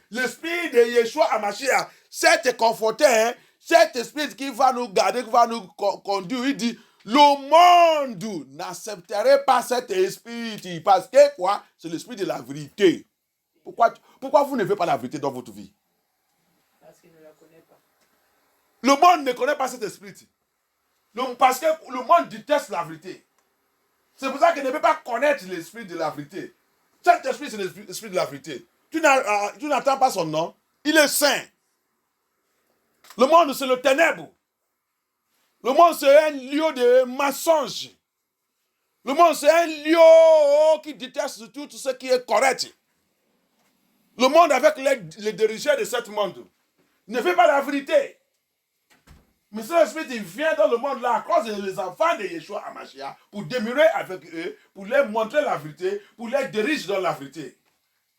l'esprit de Yeshua Hamashiach, cet conforter, cet esprit qui va nous garder, qui va nous conduire, il dit, le monde n'accepterait pas cet esprit. Parce que quoi? C'est l'esprit de la vérité. Pourquoi vous ne faites pas la vérité dans votre vie? Parce qu'il ne la connaît pas. Le monde ne connaît pas cet esprit. Parce que le monde déteste la vérité. C'est pour ça qu'il ne peut pas connaître l'esprit de la vérité. Cet esprit, c'est l'esprit de la vérité. Tu n'attends pas son nom. Il est saint. Le monde, c'est le ténèbre. Le monde, c'est un lieu de mensonge. Le monde, c'est un lieu qui déteste tout ce qui est correct. Le monde, avec les dirigeants de ce monde, ne fait pas la vérité. Mais cet esprit, il vient dans le monde là à cause des enfants de Yeshua Hamashiach pour demeurer avec eux, pour leur montrer la vérité, pour les diriger dans la vérité.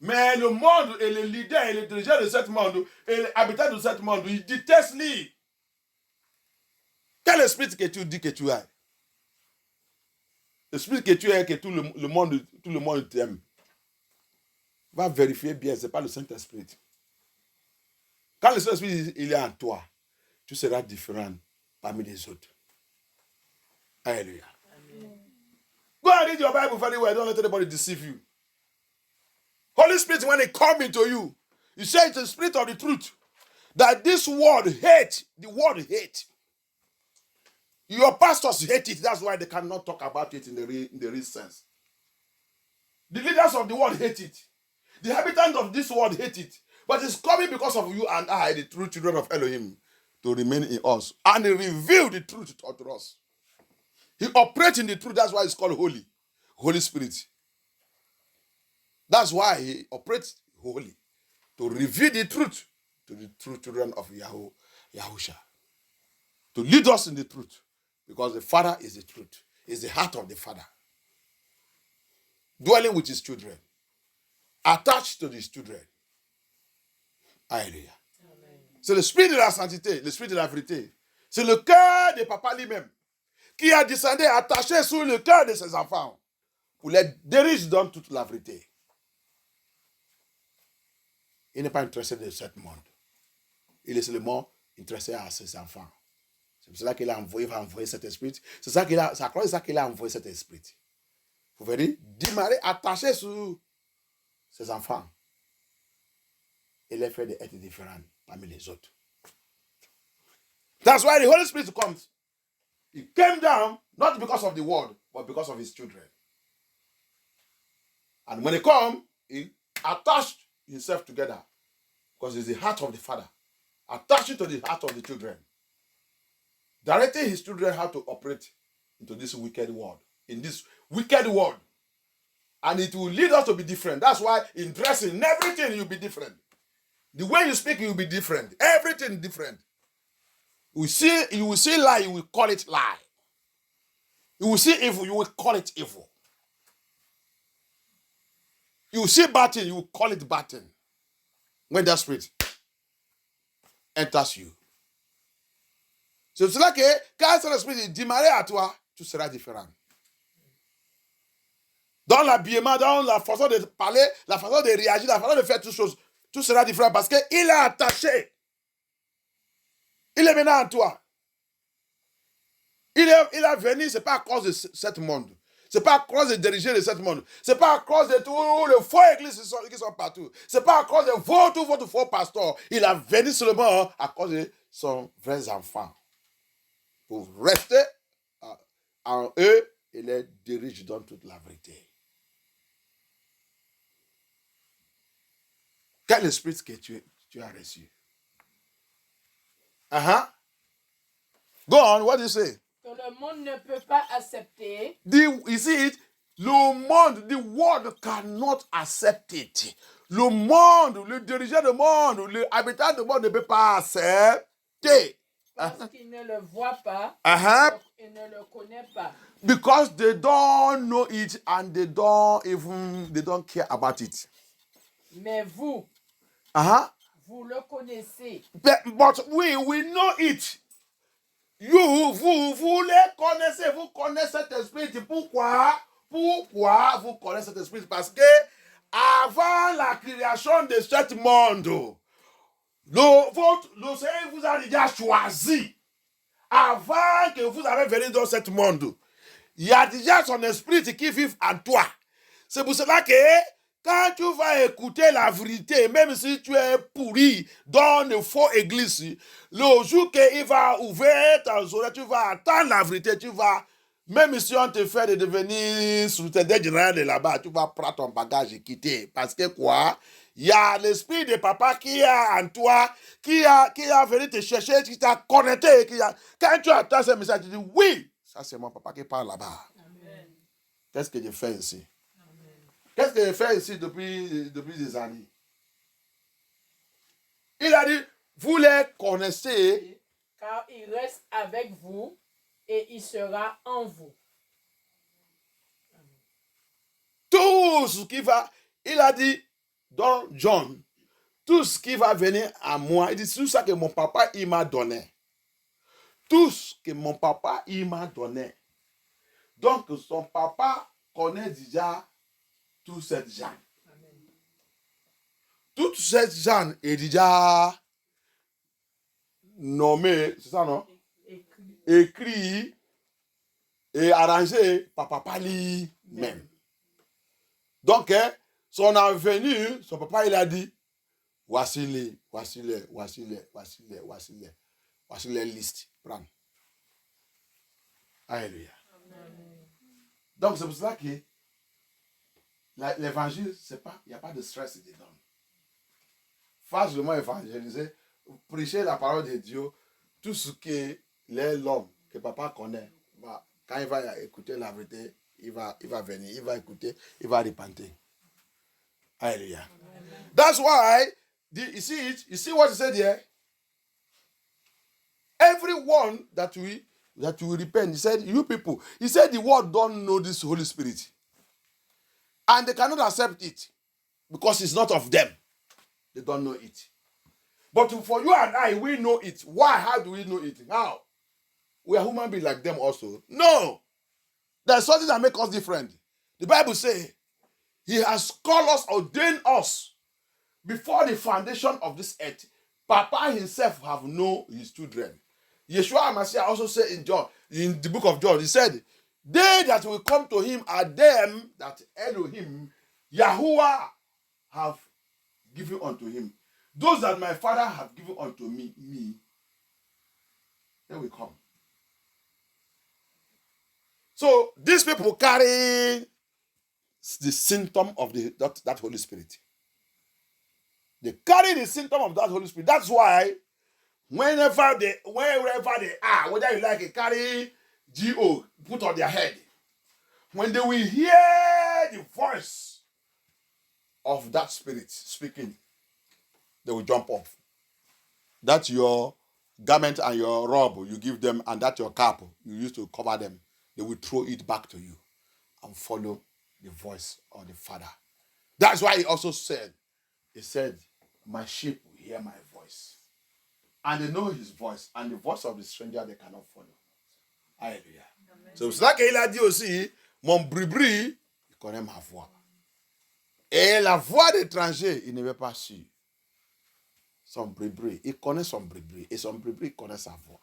Mais le monde et les leaders et les dirigeants de ce monde et les habitants de ce monde, ils détestent lui. Quel esprit que tu dis que tu as? L'esprit que tu as, que tout le monde t'aime. Va vérifier bien, ce n'est pas le Saint-Esprit. Quand le Saint-Esprit il est en toi, tu seras différent parmi les autres. Alléluia. Go and read your Bible very well. Don't let anybody deceive you. Holy Spirit, when it comes into you, you say it's the spirit of the truth. That this world hate, the world hate. Your pastors hate it. That's why they cannot talk about it in the real sense. The leaders of the world hate it. The inhabitants of this world hate it. But it's coming because of you and I, the true children of Elohim, to remain in us. And he revealed the truth to us. He operates in the truth. That's why it's called holy. Holy Spirit. That's why he operates holy. To reveal the truth to the true children of Yahusha. To lead us in the truth. Because the Father is the truth. Is the heart of the Father. Dwelling with his children. Attached to his children. Alléluia. C'est l'esprit de la sainteté, l'esprit de la vérité. C'est le cœur de papa lui-même qui a descendu attaché sur le cœur de ses enfants pour les diriger dans toute la vérité. Il n'est pas intéressé de ce monde. Il est seulement intéressé à ses enfants. C'est pour cela qu'il a envoyé cet esprit. C'est à cause de ça qu'il a envoyé cet esprit. Vous voyez, démarrer attaché sur ses enfants. Et les fait d'être différents parmi les autres. That's why the Holy Spirit comes. He came down, not because of the world, but because of his children. And when he comes, he attached himself together. Because it's the heart of the Father. Attaching to the heart of the children. Directing his children how to operate into this wicked world. In this wicked world. And it will lead us to be different. That's why in dressing, everything you'll be different. The way you speak, you'll be different. Everything different. You will see lie, you will call it lie. You will see evil, you will call it evil. You will see bad thing, you will call it bad thing. When that spirit enters you. C'est pour cela que quand cet esprit démarre à toi, tu seras différent. Dans l'habillement, dans la façon de parler, la façon de réagir, la façon de faire toutes choses, tout sera différent parce qu'il est attaché. Il est maintenant en toi. Il est venu, ce n'est pas à cause de ce monde. Ce n'est pas à cause des dirigeants de ce monde. Ce n'est pas à cause de tous les faux églises qui sont partout. Ce n'est pas à cause de votre faux pasteur. Il est venu seulement à cause de son vrai enfant. Pour rester en eux et les diriger dans toute la vérité. Quel esprit que tu as reçu? Go on, what do you say? le monde ne peut pas accepter. You see it? Le monde, the world cannot accept it. Le monde, le dirigeant du monde, l'habitant du monde ne peut pas accepter. Parce qu'il ne le voit pas, Uh-huh. il ne le connaît pas. Because they don't know it and they don't care about it. Mais vous, Uh-huh. vous le connaissez. But we know it. Vous les connaissez, vous connaissez cet esprit. Pourquoi vous connaissez cet esprit? Parce que avant la création de ce monde, le Seigneur vous a déjà choisi. Avant que vous avez venu dans ce monde, il y a déjà son esprit qui vit en toi. C'est pour cela que quand tu vas écouter la vérité, même si tu es pourri dans une fausse église, le jour qu'il va ouvrir ta oreille, tu vas attendre la vérité, tu vas, même si on te fait de devenir secrétaire général de là-bas, tu vas prendre ton bagage et quitter. Parce que quoi? Il y a l'esprit de papa qui est en toi, qui a venu te chercher, qui t'a connecté. Quand tu attends ce message, tu dis oui, ça c'est mon papa qui parle là-bas. Qu'est-ce que je fais ici? Qu'est-ce que je fais ici depuis des années? Il a dit, vous les connaissez. Car il reste avec vous et il sera en vous. Tout ce qui va, il a dit, dans John, tout ce qui va venir à moi, il dit, tout ça que mon papa, il m'a donné. Tout ce que mon papa, il m'a donné. Donc, son papa connaît déjà tous ces gens. Toutes ces gens est déjà nommé, c'est ça non? Écrit et arrangé par papa lui-même. Donc, son avenue, son papa il a dit, voici les listes. Prends. Alléluia. Donc, c'est pour cela que l'évangile, il n'y a pas de stress dedans. Facilement évangéliser, prêcher la parole de Dieu, tout ce que l'homme que papa connaît, quand il va écouter la vérité, il va venir, il va écouter, il va repentir. Alléluia. That's why, you see what he said here? Everyone that will repent, he said, you people, he said the world don't know this Holy Spirit. And they cannot accept it because it's not of them. They don't know it. But for you and I, we know it. Why? How do we know it? How? We are human beings like them also. No. There's something that makes us different. The Bible says, He has called us, ordained us before the foundation of this earth. Papa himself have known his children. Yeshua Messiah also said in the book of John, he said, they that will come to him are them that Elohim, Yahuwah, have given unto him. Those that my Father have given unto me, they will come. So these people carry the symptom of that Holy Spirit. They carry the symptom of that Holy Spirit. That's why wherever they are, whether you like it, carry G-O, put on their head. When they will hear the voice of that spirit speaking, they will jump off. That's your garment and your robe you give them, and that's your cap you use to cover them. They will throw it back to you and follow the voice of the Father. That's why he also said, my sheep will hear my voice. And they know his voice, and the voice of the stranger they cannot follow. Alléluia. C'est pour cela qu'il a dit aussi, mon bris-bris, il connaît ma voix. Et la voix d'étranger, il ne veut pas suivre. Son bris-bris, il connaît son bris-bris, et son bris-bris connaît sa voix.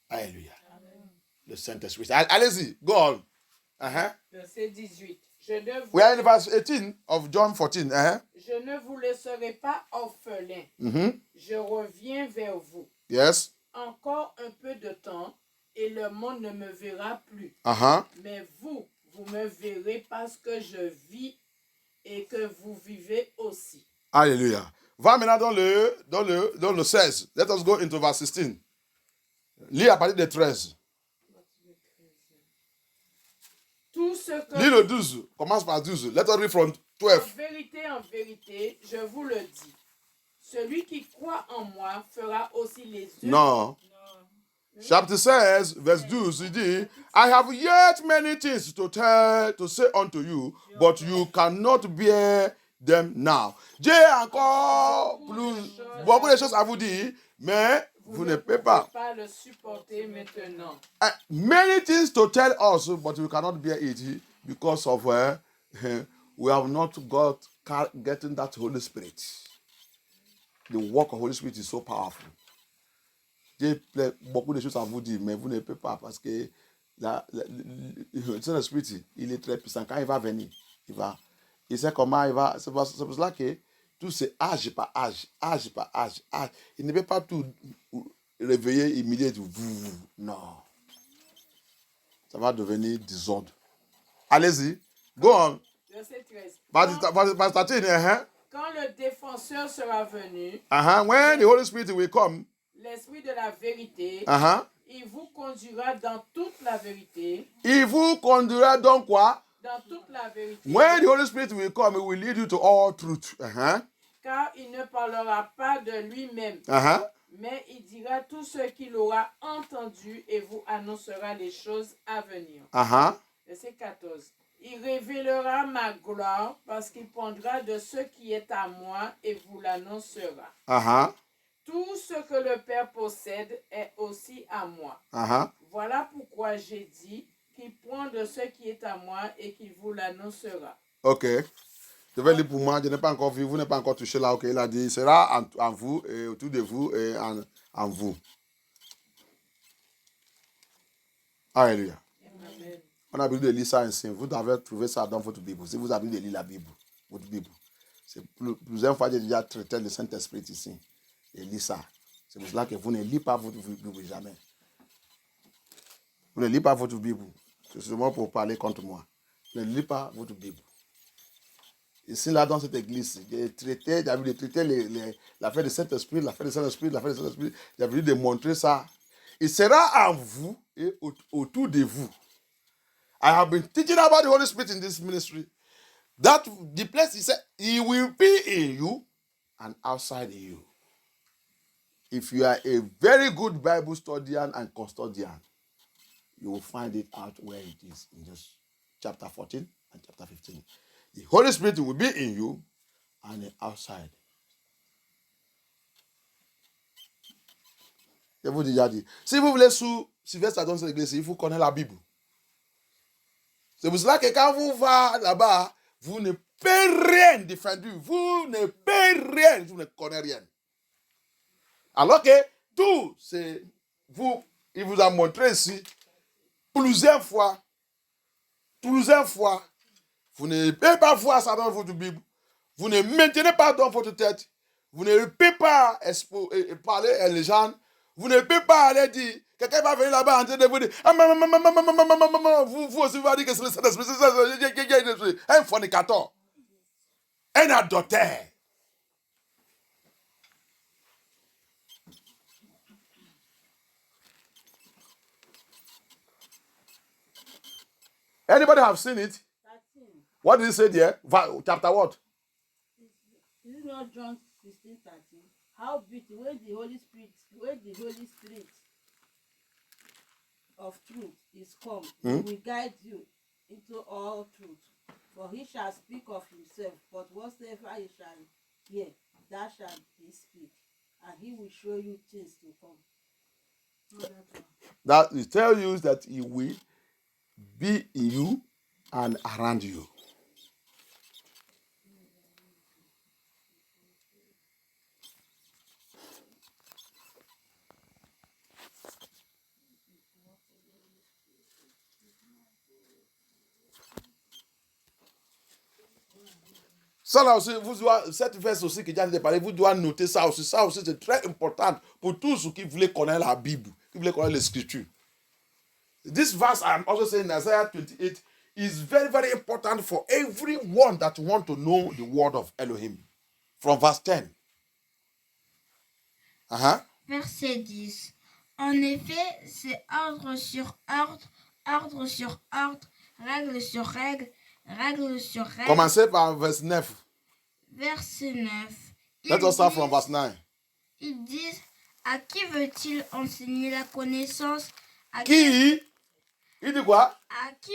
Alléluia. Le Saint-Esprit. Allez-y, go on. Verset 18. We are in verse 18 of John 14. Je ne vous laisserai pas orphelin. Je reviens vers vous. Yes. Encore un peu de temps et le monde ne me verra plus. Mais vous me verrez parce que je vis et que vous vivez aussi. Alléluia. Va maintenant dans le 16. Let us go into verse 16. Lis à partir de 13. Tout ce que... Lis le 12. Commence par 12. Let us read from 12. En vérité, je vous le dis. Celui qui croit en moi fera aussi les œuvres. Non. Chapter 16, verse 12, il dit, I have yet many things to say unto you, but you cannot bear them now. J'ai encore beaucoup de choses à vous dire, mais vous ne pouvez pas. Le supporter maintenant. Many things to tell us, but we cannot bear it because of we have not getting that Holy Spirit. The work of Holy Spirit is so powerful. J'ai beaucoup de choses à vous dire, mais vous ne pouvez pas parce que le Saint-Esprit, il est très puissant. Quand il va venir, il sait comment il va. C'est pour cela que tout c'est âge par âge. Il ne peut pas tout réveiller immédiatement. Non. Ça va devenir désordre. Allez-y. Go on. Verset 13. Quand le défenseur sera venu, when the Holy Spirit will come, l'Esprit de la vérité, il vous conduira dans toute la vérité. Il vous conduira dans quoi? Dans toute la vérité. When the Holy Spirit will come, it will lead you to all truth. Car il ne parlera pas de lui-même, mais il dira tout ce qu'il aura entendu et vous annoncera les choses à venir. Verset 14. Il révélera ma gloire parce qu'il prendra de ce qui est à moi et vous l'annoncera. Tout ce que le Père possède est aussi à moi. Voilà pourquoi j'ai dit qu'il prend de ce qui est à moi et qu'il vous l'annoncera. Ok. Je vais lire pour moi. Je n'ai pas encore vu. Vous n'avez pas encore touché là. Ok. Il a dit, il sera en vous et autour de vous et en vous. Alléluia. Amen. On a besoin de lire ça ainsi. Vous devez trouver ça dans votre Bible. Si vous avez besoin de lire la Bible, votre Bible. C'est plusieurs fois que j'ai déjà traité le Saint-Esprit ici. Et lis ça. C'est pour cela que vous ne lisez pas votre Bible jamais. Vous ne lisez pas votre Bible. C'est seulement pour parler contre moi. Ne lisez pas votre Bible. Ici, là, dans cette église, j'ai traité l'affaire du Saint-Esprit, l'affaire du Saint-Esprit. J'ai voulu démontrer ça. Il sera en vous et autour de vous. I have been teaching about the Holy Spirit in this ministry. That the place he said, he will be in you and outside you. If you are a very good Bible studian and custodian, you will find it out where it is in just chapter 14 and chapter 15. The Holy Spirit will be in you and outside. Je vous ai déjà dit. Si vous voulez suivre ça dans cette église, il faut connaître la Bible. C'est pour cela que quand vous va là-bas, vous ne pouvez rien défendu. Vous ne pouvez rien. Vous ne connaissez rien. Alors que tout, c'est vous, il vous a montré ici plusieurs fois. Vous ne pouvez pas voir ça dans votre Bible. Vous ne maintenez pas dans votre tête. Vous ne pouvez pas parler à les gens. Vous ne pouvez pas aller dire, quelqu'un va venir là-bas en train de vous dire, vous aussi, vous allez dire que c'est le Saint-Esprit, un fornicateur, un adultère. Anybody have seen it? 13. What did he say there? Chapter what? Is it not John 16:13? How beautiful, where the Holy Spirit of truth is come, he will guide you into all truth. For he shall speak of himself, but whatsoever he shall hear, that shall he speak, and he will show you things to come. That will tell you that he will be in you and around you. Ça là aussi, cette verse aussi que j'ai parlé, vous devez noter ça aussi. Ça aussi, c'est très important pour tous ceux qui voulaient connaître la Bible, qui voulaient connaître les Scriptures. This verse, I'm also saying, Isaiah 28, is very, very important for everyone that want to know the word of Elohim. From verse 10. Verset 10. En effet, c'est ordre sur ordre, ordre sur ordre, règle sur règle, règle sur règle. Commencez par verset 9. Verset 9. Let us start from verse 9. Ils disent, à qui veut-il enseigner la connaissance? Qui? Il dit quoi? À qui